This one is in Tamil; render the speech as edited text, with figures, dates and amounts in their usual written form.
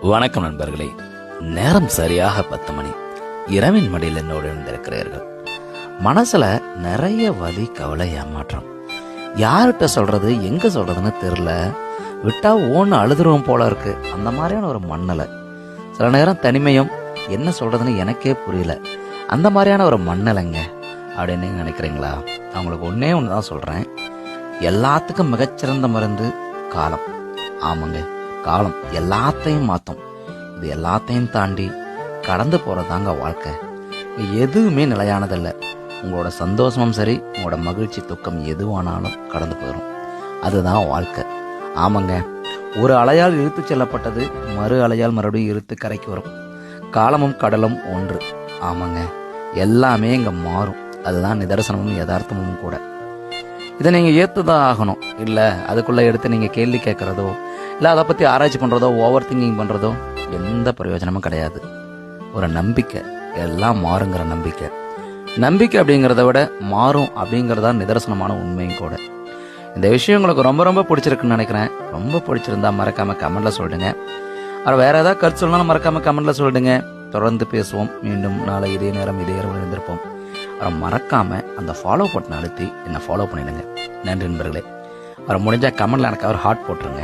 வணக்கம் நண்பர்களே. நேரம் சரியாக 10 மணி. இரவின் மடியில் என்னோடு இருந்திருக்கிறீர்கள். மனசுல நிறைய வலி, கவலை, ஏமாற்றம். யார்கிட்ட சொல்றது, எங்க சொல்றதுன்னு தெரியல. விட்டா ஓன்னு அழுதுருவோம் போல இருக்கு. அந்த மாதிரியான ஒரு மண்ணலை. சில நேரம் தனிமையும் என்ன சொல்றதுன்னு எனக்கே புரியல. அந்த மாதிரியான ஒரு மண்ணலைங்க அப்படின்னு நினைக்கிறீங்களா? அவங்களுக்கு ஒன்னே ஒண்ணுதான் சொல்றேன். எல்லாத்துக்கும் மிகச்சிறந்த மருந்து காலம். ஆமாங்க, காலம் எல்லாத்தையும் மாற்றும். இது எல்லாத்தையும் தாண்டி கடந்து போறதாங்க வாழ்க்கை. எதுவுமே நிலையானதில்லை. உங்களோட சந்தோஷமும் சரி, உங்களோட மகிழ்ச்சி, துக்கம் எதுவானாலும் கடந்து போயிடும். அதுதான் வாழ்க்கை. ஆமாங்க, ஒரு அலையால் இழுத்து செல்லப்பட்டது மறு அலையால் மறுபடியும் இழுத்து கரைக்கு வரும். காலமும் கடலும் ஒன்று. ஆமாங்க, எல்லாமே இங்க மாறும். அதுதான் நிதர்சனமும் யதார்த்தமும் கூட. இதை நீங்கள் ஏற்றுதான் ஆகணும். இல்லை அதுக்குள்ளே எடுத்து நீங்கள் கேள்வி கேட்குறதோ, இல்லை அதை பற்றி ஆராய்ச்சி பண்ணுறதோ, ஓவர் திங்கிங் பண்ணுறதோ எந்த பிரயோஜனமும் கிடையாது. ஒரு நம்பிக்கை, எல்லாம் மாறுங்கிற நம்பிக்கை. நம்பிக்கை அப்படிங்கிறத விட மாறும் அப்படிங்கிறதா நிதர்சனமான உண்மையும் கூட. இந்த விஷயம் உங்களுக்கு ரொம்ப ரொம்ப பிடிச்சிருக்குன்னு நினைக்கிறேன். ரொம்ப பிடிச்சிருந்தா மறக்காம கமெண்ட்ல சொல்லிடுங்க. அப்புறம் வேற ஏதாவது கருத்து சொல்லணும் மறக்காம கமெண்ட்ல சொல்லிடுங்க. தொடர்ந்து பேசுவோம். மீண்டும் நாளை இதே நேரம் இதே இரவு இருந்திருப்போம். அப்புறம் மறக்காம அந்த ஃபாலோ பட்டன் அழுத்தி என்னை ஃபாலோ பண்ணிடுங்க. நன்றி நண்பர்களே. அப்புறம் முடிஞ்சா கமெண்ட்ல எனக்கு ஒரு ஹார்ட் போட்டுருங்க.